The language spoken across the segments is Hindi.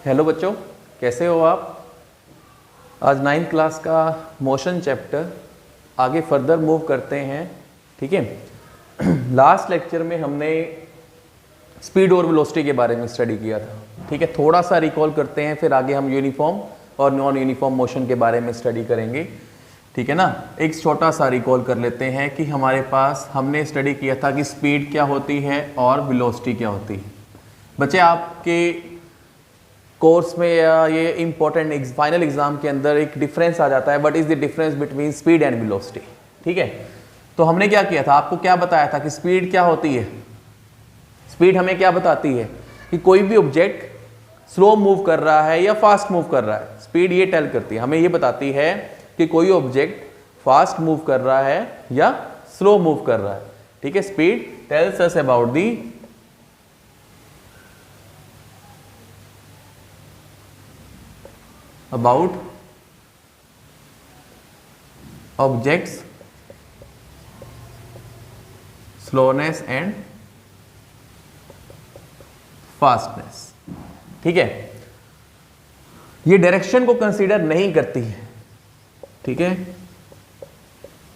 हेलो बच्चों, कैसे हो आप। आज 9th क्लास का मोशन चैप्टर आगे फर्दर मूव करते हैं। ठीक है, लास्ट लेक्चर में हमने स्पीड और वेलोसिटी के बारे में स्टडी किया था। ठीक है, थोड़ा सा रिकॉल करते हैं, फिर आगे हम यूनिफॉर्म और नॉन यूनिफॉर्म मोशन के बारे में स्टडी करेंगे। ठीक है ना, एक छोटा सा रिकॉल कर लेते हैं कि हमारे पास हमने स्टडी किया था कि स्पीड क्या होती है और वेलोसिटी क्या होती है। बच्चे, आपके कोर्स में या ये इंपॉर्टेंट फाइनल एग्जाम के अंदर एक डिफरेंस आ जाता है, what is the difference between speed and velocity. ठीक है, तो हमने क्या किया था, आपको क्या बताया था कि स्पीड क्या होती है। स्पीड हमें क्या बताती है कि कोई भी ऑब्जेक्ट स्लो मूव कर रहा है या फास्ट मूव कर रहा है। स्पीड ये टेल करती है, हमें ये बताती है कि कोई ऑब्जेक्ट फास्ट मूव कर रहा है या स्लो मूव कर रहा है। ठीक है, speed tells us about the about objects slowness and fastness। ठीक है, ये डायरेक्शन को कंसीडर नहीं करती है। ठीक है,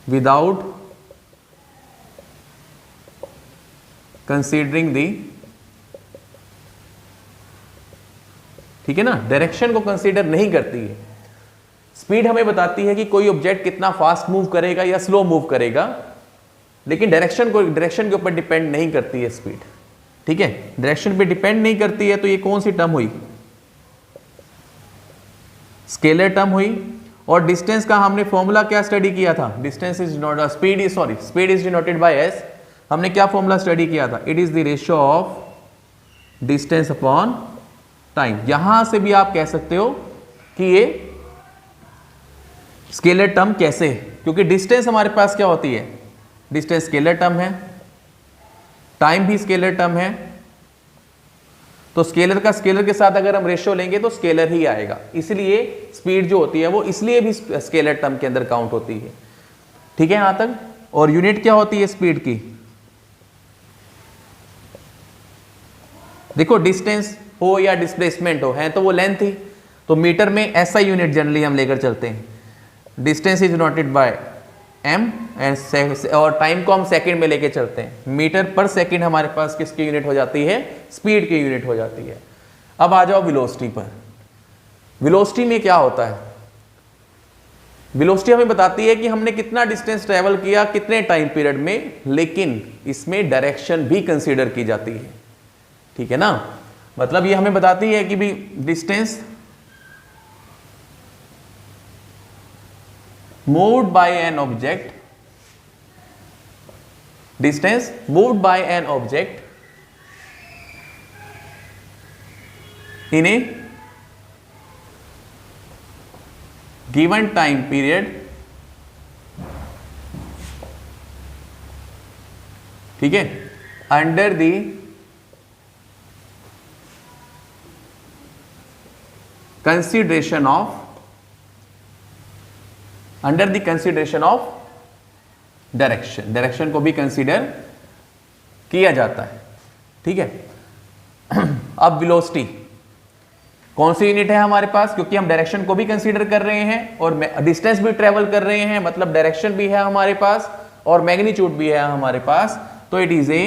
विदाउट कंसीडरिंग दी, ठीक है ना, डायरेक्शन को कंसीडर नहीं करती है। स्पीड हमें बताती है कि कोई ऑब्जेक्ट कितना फास्ट मूव करेगा या स्लो मूव करेगा, लेकिन डायरेक्शन के ऊपर डिपेंड नहीं करती है स्पीड। ठीक है, डायरेक्शन पे डिपेंड नहीं करती है। तो ये कौन सी टर्म हुई, स्केलर टर्म हुई। और डिस्टेंस का हमने फॉर्मूला क्या स्टडी किया था, distance is not speed is denoted by S. हमने क्या फॉर्मूला स्टडी किया था, it is the ratio of distance upon time. यहां से भी आप कह सकते हो कि ये स्केलर टर्म कैसे है, क्योंकि डिस्टेंस हमारे पास क्या होती है, डिस्टेंस स्केलर टर्म है, टाइम भी स्केलर टर्म है। तो स्केलर का स्केलर के साथ अगर हम रेशियो लेंगे तो स्केलर ही आएगा। इसलिए स्पीड जो होती है वो इसलिए भी स्केलर टर्म के अंदर काउंट होती है। ठीक है यहां तक। और यूनिट क्या होती है स्पीड की, देखो डिस्टेंस हो या डिस्प्लेसमेंट हो, है तो वो लेंथ ही। तो मीटर में ऐसा यूनिट जनरली हम लेकर चलते हैं, distance is noted by m and, और टाइम को हम सेकंड में लेके चलते हैं। मीटर पर सेकंड हमारे पास किसकी यूनिट हो जाती है, स्पीड की यूनिट हो जाती है। अब आ जाओ वेलोसिटी पर। वेलोसिटी में क्या होता है, वेलोसिटी हमें बताती है कि हमने कितना डिस्टेंस ट्रेवल किया कितने टाइम पीरियड में, लेकिन इसमें डायरेक्शन भी कंसीडर की जाती है। ठीक है ना, मतलब ये हमें बताती है कि भी distance moved by an object, distance moved by an object in a given time period, ठीक है, under the consideration of direction को भी कंसीडर किया जाता है। ठीक है, अब वेलोसिटी कौन सी यूनिट है हमारे पास, क्योंकि हम डायरेक्शन को भी कंसीडर कर रहे हैं और डिस्टेंस भी ट्रेवल कर रहे हैं, मतलब डायरेक्शन भी है हमारे पास और मैग्नीट्यूड भी है हमारे पास। तो it is a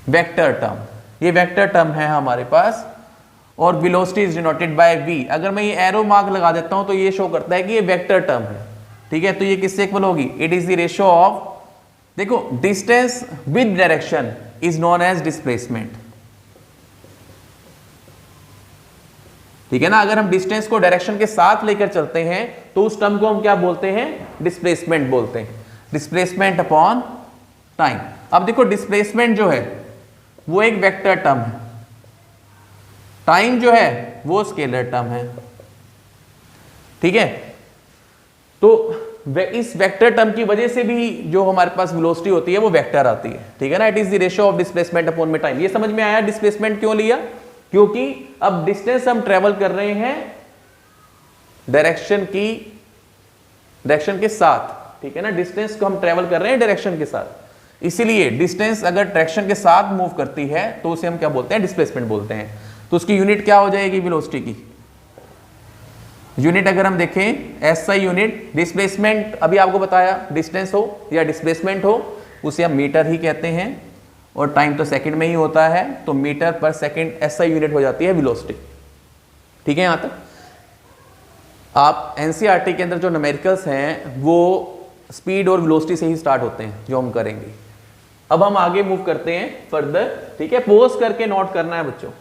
vector term, ये वेक्टर टर्म है हमारे पास। और velocity is denoted by v। अगर मैं ये एरो मार्क लगा देता हूं तो ये शो करता है कि ये वेक्टर टर्म है। ठीक है, तो ये किससे इक्वल होगी, it is the ratio of, देखो distance with direction is known as displacement. ठीक है ना, अगर हम डिस्टेंस को डायरेक्शन के साथ लेकर चलते हैं तो उस टर्म को हम क्या बोलते हैं, डिस्प्लेसमेंट बोलते हैं, डिस्प्लेसमेंट अपॉन टाइम। अब देखो डिस्प्लेसमेंट जो है वो एक वेक्टर टर्म है, टाइम जो है वो स्केलर टर्म है। ठीक है, तो इस वेक्टर टर्म की वजह से भी जो हमारे पास वेलोसिटी होती है वो वेक्टर आती है। ठीक है ना, it is the ratio of displacement upon में टाइम। ये समझ में आया डिस्प्लेसमेंट क्यों लिया, क्योंकि अब डिस्टेंस हम ट्रेवल कर रहे हैं डायरेक्शन के साथ। ठीक है ना, डिस्टेंस को हम ट्रेवल कर रहे हैं डायरेक्शन के साथ, इसीलिए डिस्टेंस अगर डायरेक्शन के साथ मूव करती है तो उसे हम क्या बोलते हैं, डिस्प्लेसमेंट बोलते हैं। तो उसकी यूनिट क्या हो जाएगी वेलोसिटी की? यूनिट अगर हम देखें एसआई यूनिट, डिस्प्लेसमेंट अभी आपको बताया, डिस्टेंस हो या डिस्प्लेसमेंट हो उसे हम मीटर ही कहते हैं, और टाइम तो सेकंड में ही होता है, तो मीटर पर सेकंड एसआई यूनिट हो जाती है वेलोसिटी। ठीक है, यहां तक आप एनसीईआरटी के अंदर जो न्यूमेरिकल्स हैं वो स्पीड और वेलोसिटी से ही स्टार्ट होते हैं जो हम करेंगे। अब हम आगे मूव करते हैं फर्दर। ठीक है, पोज करके नोट करना है बच्चों।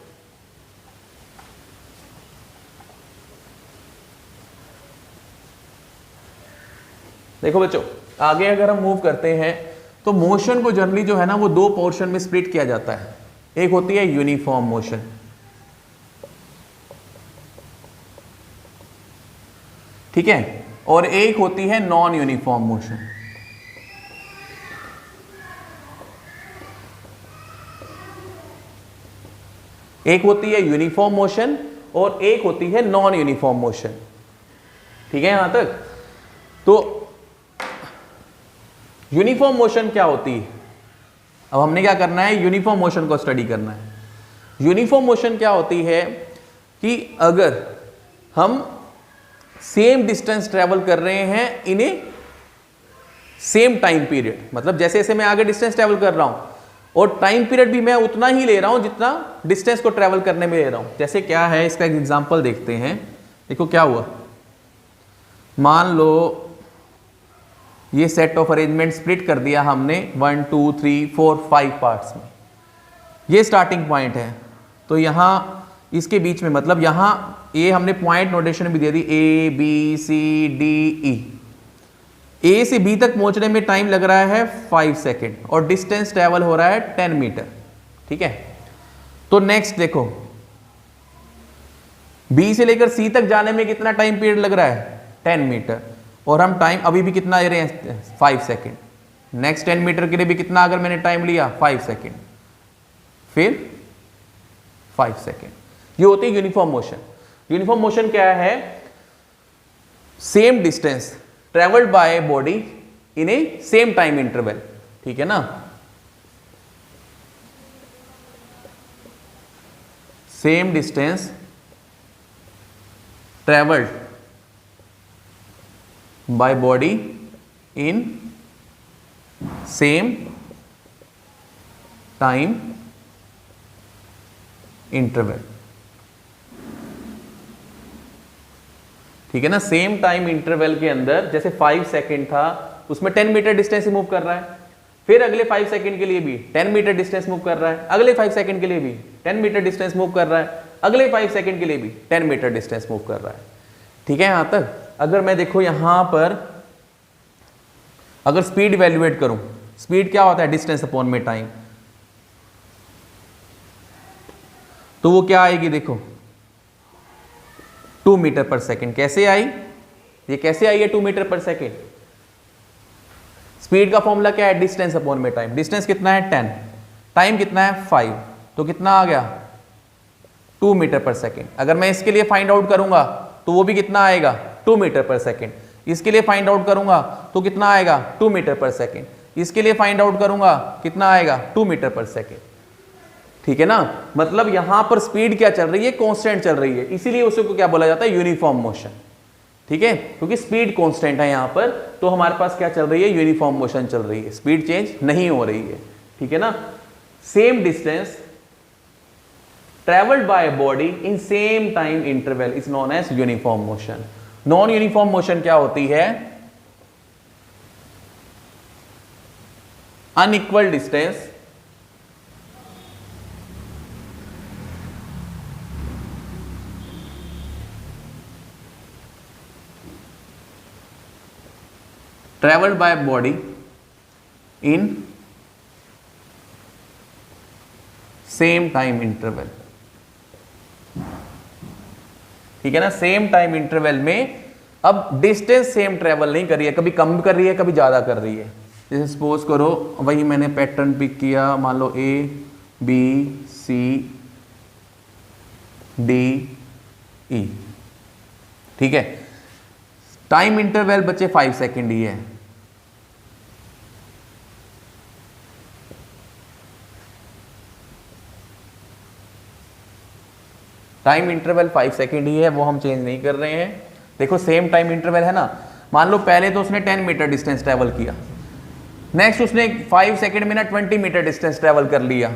देखो बच्चों, आगे अगर हम मूव करते हैं तो मोशन को जनरली जो है ना वो दो पोर्शन में स्प्लिट किया जाता है। एक होती है यूनिफॉर्म मोशन, ठीक है, और एक होती है नॉन यूनिफॉर्म मोशन। एक होती है यूनिफॉर्म मोशन और एक होती है नॉन यूनिफॉर्म मोशन। ठीक है, यहां तक तो यूनिफॉर्म मोशन क्या होती है? अब हमने क्या करना है, यूनिफॉर्म मोशन को स्टडी करना है। यूनिफॉर्म मोशन क्या होती है कि अगर हम सेम डिस्टेंस ट्रेवल कर रहे हैं इन ए सेम टाइम पीरियड, मतलब जैसे जैसे मैं आगे डिस्टेंस ट्रेवल कर रहा हूं और टाइम पीरियड भी मैं उतना ही ले रहा हूं जितना डिस्टेंस को ट्रेवल करने में ले रहा हूं। जैसे क्या है, इसका एक एग्जांपल देखते हैं। देखो क्या हुआ, मान लो ये सेट ऑफ अरेंजमेंट स्प्लिट कर दिया हमने 1 2 3 4 5 पार्ट्स में। ये स्टार्टिंग पॉइंट है, तो यहां इसके बीच में, मतलब यहां ये हमने पॉइंट नोटेशन भी दे दी, A B C D E. ए से बी तक पहुंचने में टाइम लग रहा है 5 सेकेंड और डिस्टेंस ट्रेवल हो रहा है 10 मीटर। ठीक है, तो नेक्स्ट देखो, बी से लेकर सी तक जाने में कितना टाइम पीरियड लग रहा है? 10 मीटर, और हम टाइम अभी भी कितना ले रहे हैं? 5 सेकेंड। नेक्स्ट 10 मीटर के लिए भी कितना अगर मैंने टाइम लिया? 5 सेकेंड, फिर 5 सेकेंड। ये होती है यूनिफॉर्म मोशन। यूनिफॉर्म मोशन क्या है? Same distance travelled by body in A same time interval. ठीक है ना, same distance travelled by body in same time interval. ठीक है ना, सेम टाइम इंटरवल के अंदर जैसे 5 सेकेंड था उसमें 10 मीटर डिस्टेंस मूव कर रहा है, फिर अगले 5 सेकेंड के लिए भी 10 मीटर डिस्टेंस मूव कर रहा है, अगले 5 सेकेंड के लिए भी 10 मीटर डिस्टेंस मूव कर रहा है, अगले 5 सेकेंड के लिए भी 10 मीटर डिस्टेंस मूव कर रहा है। ठीक है, यहां तक अगर मैं देखो यहां पर अगर स्पीड इवैल्यूएट करूं, स्पीड क्या होता है? डिस्टेंस अपॉन में टाइम, तो वो क्या आएगी? देखो 2 मीटर पर सेकेंड। कैसे आई? ये कैसे आई है 2 मीटर पर सेकेंड? स्पीड का फॉर्मूला क्या है? डिस्टेंस अपॉन में टाइम। डिस्टेंस कितना है? 10, टाइम कितना है? 5, तो कितना आ गया? 2 मीटर पर सेकेंड। अगर मैं इसके लिए फाइंड आउट करूंगा तो वो भी कितना आएगा? 2 मीटर पर सेकेंड। इसके लिए फाइंड आउट करूंगा तो कितना आएगा? 2 मीटर पर सेकेंड। इसके लिए फाइंड आउट करूंगा कितना आएगा? 2 मीटर पर सेकेंड। ठीक है ना, मतलब यहां पर स्पीड क्या चल रही है? कांस्टेंट चल रही है, इसीलिए उसको क्या बोला जाता है? Uniform motion. ठीक है, क्योंकि स्पीड कांस्टेंट है यहां पर, तो हमारे पास क्या चल रही है? यूनिफॉर्म मोशन चल रही है, स्पीड चेंज नहीं हो रही है। ठीक है ना, same distance travelled by body in same time interval is known as uniform motion. Non uniform motion क्या होती है? Unequal distance traveled by body in same time interval। ठीक है ना, सेम टाइम इंटरवल में अब डिस्टेंस सेम ट्रेवल नहीं कर रही है, कभी कम कर रही है कभी ज्यादा कर रही है। जैसे सपोज करो वही मैंने पैटर्न पिक किया, मान लो A B C D E. ठीक है, टाइम इंटरवल बच्चे 5 सेकेंड ही है। टाइम इंटरवल 5 सेकेंड ही है, वो हम चेंज नहीं कर रहे हैं। देखो सेम टाइम इंटरवल है ना, मान लो पहले तो उसने 10 मीटर डिस्टेंस ट्रेवल किया, नेक्स्ट उसने 5 सेकेंड में ना 20 मीटर डिस्टेंस ट्रेवल कर लिया,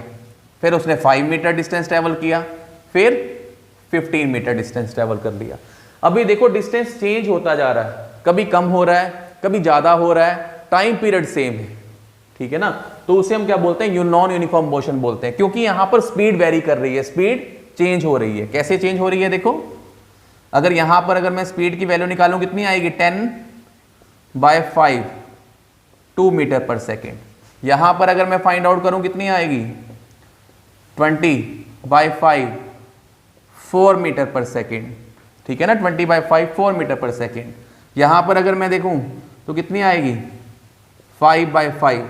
फिर उसने 5 मीटर डिस्टेंस ट्रेवल किया, फिर 15 मीटर डिस्टेंस ट्रेवल कर लिया। अभी देखो डिस्टेंस चेंज होता जा रहा है, कभी कम हो रहा है, कभी ज्यादा हो रहा है, टाइम पीरियड सेम है, ठीक है ना। तो उसे हम क्या बोलते हैं, नॉन यूनिफॉर्म मोशन बोलते हैं, क्योंकि यहां पर स्पीड वेरी कर रही है, स्पीड चेंज हो रही है। कैसे चेंज हो रही है, देखो अगर यहां पर अगर मैं स्पीड की वैल्यू निकालूं कितनी आएगी, 10/5 2 मीटर पर सेकेंड। यहां पर अगर मैं फाइंड आउट करूं कितनी आएगी, 20/5 4 मीटर पर सेकेंड, ठीक है ना, 20/5 4 मीटर पर सेकेंड। यहां पर अगर मैं देखूं तो कितनी आएगी, 5/5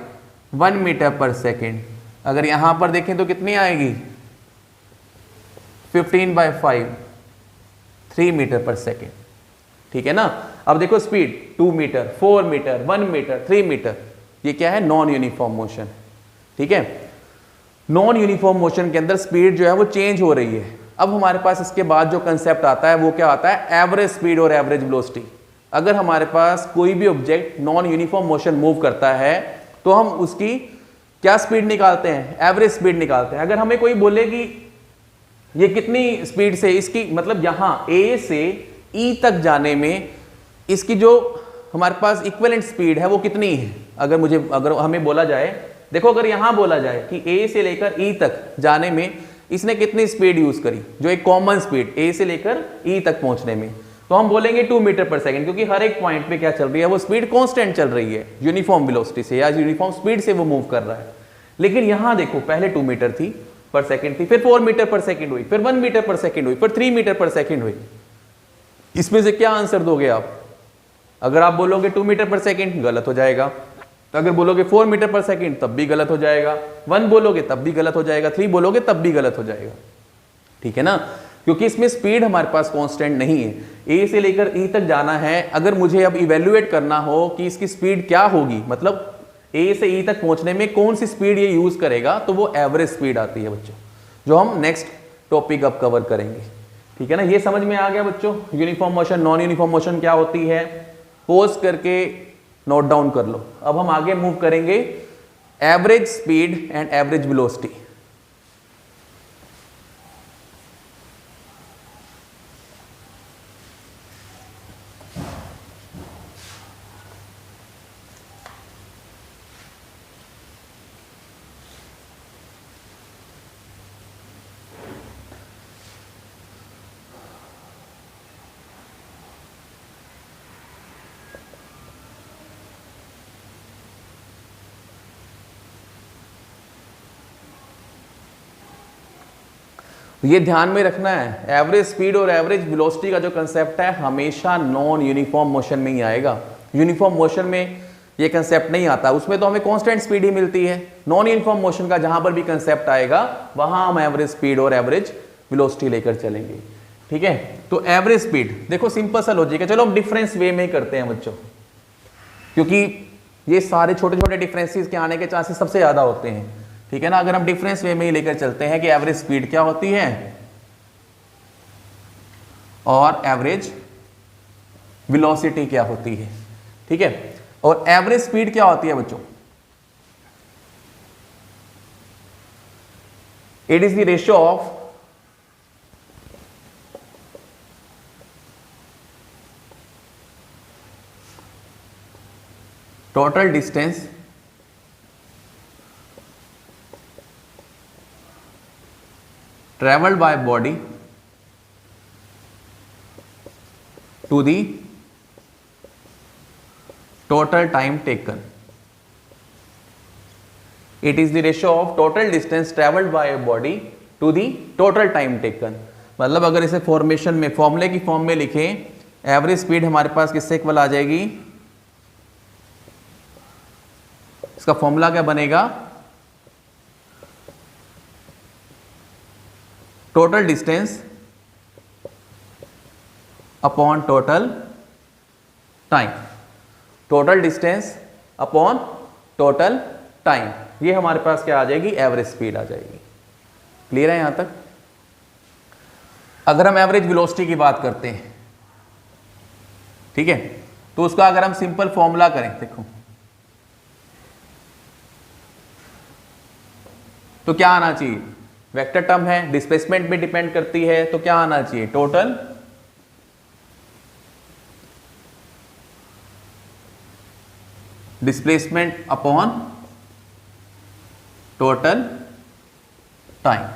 1 मीटर पर सेकेंड। अगर यहां पर देखें तो कितनी आएगी, 15/5 3 मीटर पर सेकेंड, ठीक है ना। अब देखो speed 2 metre 4 metre 1 metre 3 metre, ये क्या है, नॉन यूनिफॉर्म मोशन, ठीक है। नॉन यूनिफॉर्म मोशन के अंदर स्पीड जो है वो चेंज हो रही है। अब हमारे पास इसके बाद जो कंसेप्ट आता है वो क्या आता है, एवरेज स्पीड और एवरेज वेलोसिटी। अगर हमारे पास कोई भी object non uniform motion move करता है तो हम उसकी क्या स्पीड निकालते हैं, एवरेज स्पीड निकालते हैं। अगर हमें कोई बोले कि ये कितनी स्पीड से, इसकी मतलब यहां ए से ई तक जाने में इसकी जो हमारे पास इक्विवेलेंट स्पीड है वो कितनी है, अगर हमें बोला जाए, देखो अगर यहां बोला जाए कि ए से लेकर ई तक जाने में इसने कितनी स्पीड यूज करी, जो एक कॉमन स्पीड ए से लेकर ई तक पहुंचने में, तो हम बोलेंगे 2 मीटर पर सेकंड, क्योंकि हर एक पॉइंट पे क्या चल रही है, वो स्पीड कांस्टेंट चल रही है, यूनिफॉर्म वेलोसिटी से या यूनिफॉर्म स्पीड से वो मूव कर रहा है। लेकिन यहां देखो पहले 2 मीटर थी पर सेकंड थी, फिर 4 मीटर पर सेकंड हुई, फिर 1 मीटर पर सेकंड हुई, फिर 3 मीटर पर सेकंड हुई। इसमें से क्या आंसर दोगे आप? अगर आप बोलोगे 2 मीटर पर सेकंड, गलत हो जाएगा। तो अगर बोलोगे 4 मीटर पर सेकंड, तब भी गलत हो जाएगा। 1 बोलोगे तब भी गलत हो जाएगा, 3 बोलोगे तब भी गलत हो जाएगा, ठीक है ना, क्योंकि इसमें स्पीड हमारे पास कांस्टेंट नहीं है। ए से लेकर ई तक जाना है, अगर मुझे अब इवेल्युएट करना हो कि इसकी स्पीड क्या होगी, मतलब ए से ई तक पहुंचने में कौन सी स्पीड ये यूज करेगा, तो वो एवरेज स्पीड आती है बच्चों, जो हम नेक्स्ट टॉपिक अब कवर करेंगे, ठीक है ना। ये समझ में आ गया बच्चों, uniform motion non uniform motion क्या होती है, पोज करके नोट डाउन कर लो। अब हम आगे मूव करेंगे average speed and average velocity. ये ध्यान में रखना है, एवरेज स्पीड और एवरेज वेलोसिटी का जो कंसेप्ट है हमेशा नॉन यूनिफॉर्म मोशन में ही आएगा। यूनिफॉर्म मोशन में ये कंसेप्ट नहीं आता, उसमें तो हमें कांस्टेंट स्पीड ही मिलती है। नॉन यूनिफॉर्म मोशन का जहां पर भी कंसेप्ट आएगा वहां हम एवरेज स्पीड और एवरेज वेलोसिटी लेकर चलेंगे, ठीक है। तो एवरेज स्पीड देखो सिंपल सा लॉजिक है, चलो हम डिफरेंस वे में करते हैं बच्चों, क्योंकि ये सारे छोटे छोटे डिफरेंसेस के आने के चांसेस सबसे ज्यादा होते हैं, ठीक है ना। अगर हम डिफरेंस वे में ही लेकर चलते हैं कि एवरेज स्पीड क्या होती है और एवरेज वेलोसिटी क्या होती है, ठीक है। और एवरेज स्पीड क्या होती है बच्चों, it is the ratio of total distance traveled by body to the total time taken. It is the ratio of total distance traveled by a body to the total time taken. मतलब अगर इसे फॉर्मेशन में फॉर्मूले की फॉर्म में लिखें, एवरेज स्पीड हमारे पास किससे इक्वल आ जाएगी, इसका फॉर्मूला क्या बनेगा, total distance upon total time, total distance upon total time, ये हमारे पास क्या आ जाएगी, एवरेज स्पीड आ जाएगी। क्लियर है यहां तक? अगर हम एवरेज वेलोसिटी की बात करते हैं, ठीक है, तो उसका अगर हम सिंपल फॉर्मूला करें, देखो तो क्या आना चाहिए, वेक्टर टर्म है, डिस्प्लेसमेंट पे डिपेंड करती है, तो क्या आना चाहिए, total displacement upon total time.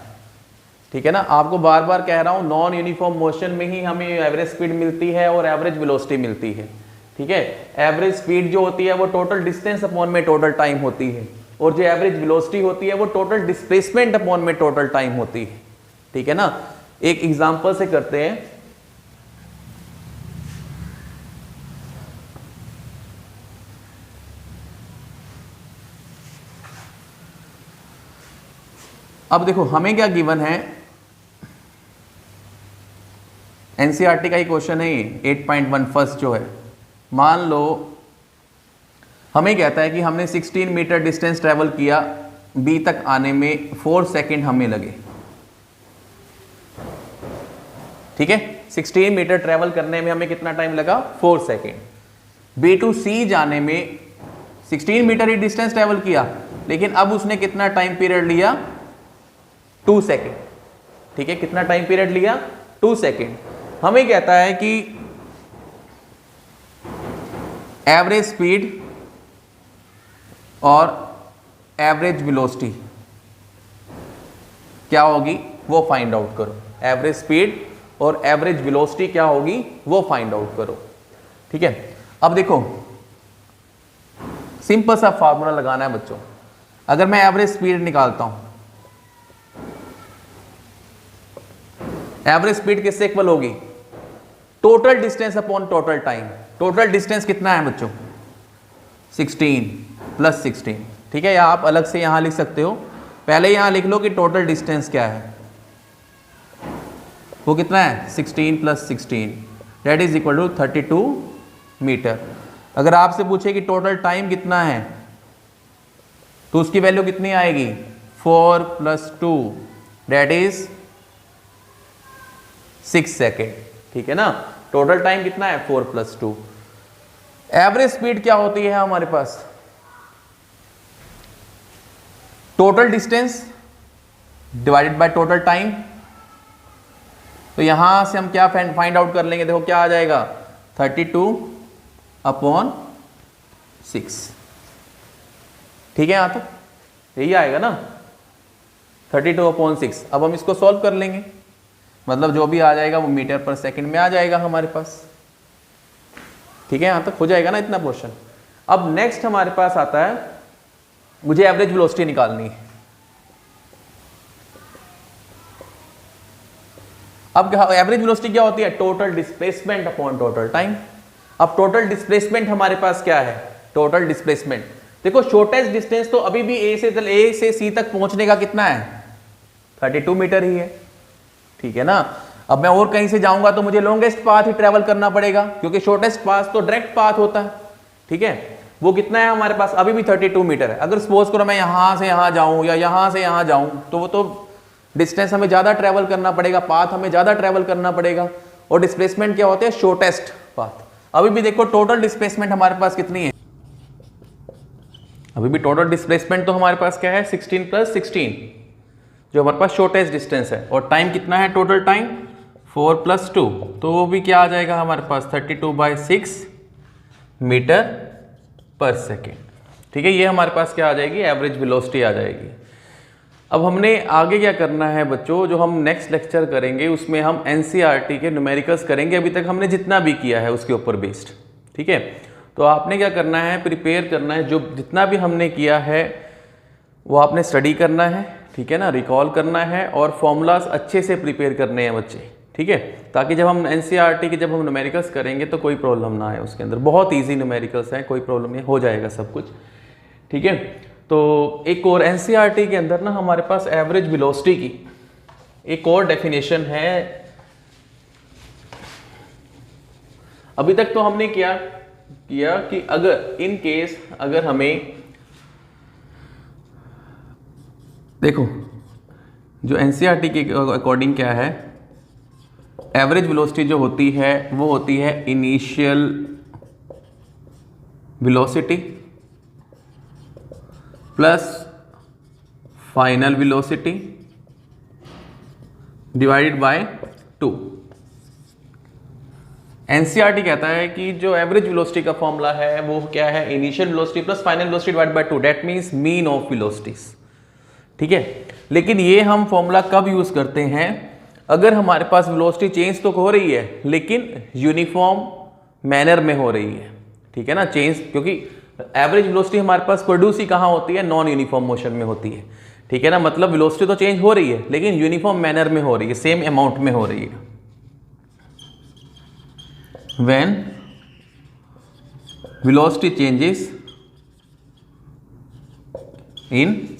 ठीक है ना, आपको बार बार कह रहा हूं, नॉन यूनिफॉर्म मोशन में ही हमें एवरेज स्पीड मिलती है और एवरेज वेलोसिटी मिलती है। ठीक है, एवरेज स्पीड जो होती है वो टोटल डिस्टेंस अपॉन में टोटल टाइम होती है, और जो एवरेज वेलोसिटी होती है वो टोटल डिस्प्लेसमेंट अपॉन में टोटल टाइम होती है। ठीक है ना, एक एग्जांपल से करते हैं। अब देखो हमें क्या गिवन है, एनसीईआरटी का ही क्वेश्चन है ये, 8.1 फर्स्ट जो है। मान लो हमें कहता है कि हमने 16 मीटर डिस्टेंस ट्रेवल किया, बी तक आने में 4 सेकंड हमें लगे। ठीक है, 16 मीटर ट्रेवल करने में हमें कितना टाइम लगा, 4 सेकंड। बी टू सी जाने में 16 मीटर ही डिस्टेंस ट्रेवल किया, लेकिन अब उसने कितना टाइम पीरियड लिया, 2 सेकंड। ठीक है, कितना टाइम पीरियड लिया, 2 सेकंड। हमें कहता है कि एवरेज स्पीड और एवरेज वेलोसिटी क्या होगी वो फाइंड आउट करो। एवरेज स्पीड और एवरेज वेलोसिटी क्या होगी वो फाइंड आउट करो। ठीक है, अब देखो सिंपल सा फार्मूला लगाना है बच्चों। अगर मैं एवरेज स्पीड निकालता हूं, एवरेज स्पीड किससे इक्वल होगी, total distance upon total time. Total distance कितना है बच्चों, 16 प्लस 16। ठीक है, या आप अलग से यहां लिख सकते हो, पहले यहां लिख लो कि टोटल डिस्टेंस क्या है, वो कितना है, 16 plus 16, that is equal to 32 metre. अगर आपसे पूछे कि टोटल टाइम कितना है, तो उसकी वैल्यू कितनी आएगी, 4 प्लस 2, दैट इज 6 सेकेंड। ठीक है ना, टोटल टाइम कितना है, 4 प्लस 2। एवरेज स्पीड क्या होती है हमारे पास, total distance divided by total time. तो यहां से हम क्या फाइंड आउट कर लेंगे, देखो क्या आ जाएगा, 32 अपॉन 6। ठीक है, यहां तक यही आएगा ना, 32 अपॉन 6। अब हम इसको सॉल्व कर लेंगे, मतलब जो भी आ जाएगा वो मीटर पर सेकंड में आ जाएगा हमारे पास। ठीक है, यहां तक हो जाएगा ना इतना पोर्शन। अब नेक्स्ट हमारे पास आता है, मुझे एवरेज वेलोसिटी निकालनी है। अब एवरेज वेलोसिटी क्या होती है, total displacement upon total time. अब टोटल डिस्प्लेसमेंट हमारे पास क्या है, टोटल डिस्प्लेसमेंट। देखो शॉर्टेस्ट डिस्टेंस तो अभी भी ए से सी तक पहुंचने का कितना है, 32 मीटर ही है। ठीक है ना, अब मैं और कहीं से जाऊंगा तो मुझे लॉन्गेस्ट पाथ ही ट्रेवल करना पड़ेगा, क्योंकि शॉर्टेस्ट पाथ तो डायरेक्ट पाथ होता है। ठीक है, वो कितना है हमारे पास, अभी भी 32 मीटर है। अगर सपोज करो मैं यहां से यहां जाऊं या यहां से यहां जाऊं, तो वो तो डिस्टेंस हमें ज्यादा ट्रेवल करना पड़ेगा, पाथ हमें ज्यादा ट्रेवल करना पड़ेगा। और डिस्प्लेसमेंट क्या होते हैं, शॉर्टेस्ट पाथ। अभी भी देखो टोटल डिस्प्लेसमेंट हमारे पास कितनी है, अभी भी टोटल डिस्प्लेसमेंट तो हमारे पास क्या है, 16 प्लस 16, जो हमारे पास शॉर्टेस्ट डिस्टेंस है। और टाइम कितना है, टोटल टाइम 4 प्लस 2, तो वो भी क्या आ जाएगा हमारे पास, 32/6 मीटर पर सेकेंड। ठीक है, ये हमारे पास क्या आ जाएगी, एवरेज वेलोसिटी आ जाएगी। अब हमने आगे क्या करना है बच्चों, जो हम नेक्स्ट लेक्चर करेंगे उसमें हम एनसीईआरटी के न्यूमेरिकल्स करेंगे। अभी तक हमने जितना भी किया है उसके ऊपर बेस्ड। ठीक है, तो आपने क्या करना है, प्रिपेयर करना है, जो जितना भी हमने किया है वो आपने स्टडी करना है। ठीक है ना, रिकॉल करना है और फॉर्मूलाज अच्छे से प्रिपेयर करने हैं बच्चे। ठीक है, ताकि जब हम एनसीईआरटी के जब हम न्यूमेरिकल्स करेंगे तो कोई प्रॉब्लम ना आए उसके अंदर। बहुत इजी न्यूमेरिकल्स हैं, कोई प्रॉब्लम नहीं, हो जाएगा सब कुछ। ठीक है, तो एक और एनसीईआरटी के अंदर ना हमारे पास एवरेज वेलोसिटी की एक और डेफिनेशन है। अभी तक तो हमने किया कि अगर इन केस अगर हमें, देखो जो एनसीईआरटी के अकॉर्डिंग क्या है, एवरेज वेलोसिटी जो होती है वो होती है initial velocity plus final velocity divided by 2। NCERT कहता है कि जो एवरेज वेलोसिटी का फॉर्मूला है वो क्या है, initial velocity plus final velocity divided by 2, that means mean of velocities. ठीक है, लेकिन ये हम फॉर्मूला कब यूज करते हैं, अगर हमारे पास वेलोसिटी चेंज तो हो रही है लेकिन यूनिफॉर्म मैनर में हो रही है। ठीक है ना, चेंज, क्योंकि एवरेज वेलोसिटी हमारे पास प्रोड्यूस ही कहाँ होती है, नॉन यूनिफॉर्म मोशन में होती है। ठीक है ना, मतलब वेलोसिटी तो चेंज हो रही है लेकिन यूनिफॉर्म मैनर में हो रही है, सेम अमाउंट में हो रही है। When velocity changes in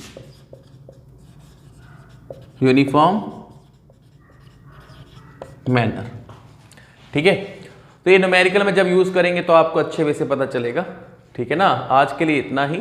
uniform manner. ठीक है, तो ये न्यूमेरिकल में जब यूज करेंगे तो आपको अच्छे वे से पता चलेगा। ठीक है ना, आज के लिए इतना ही।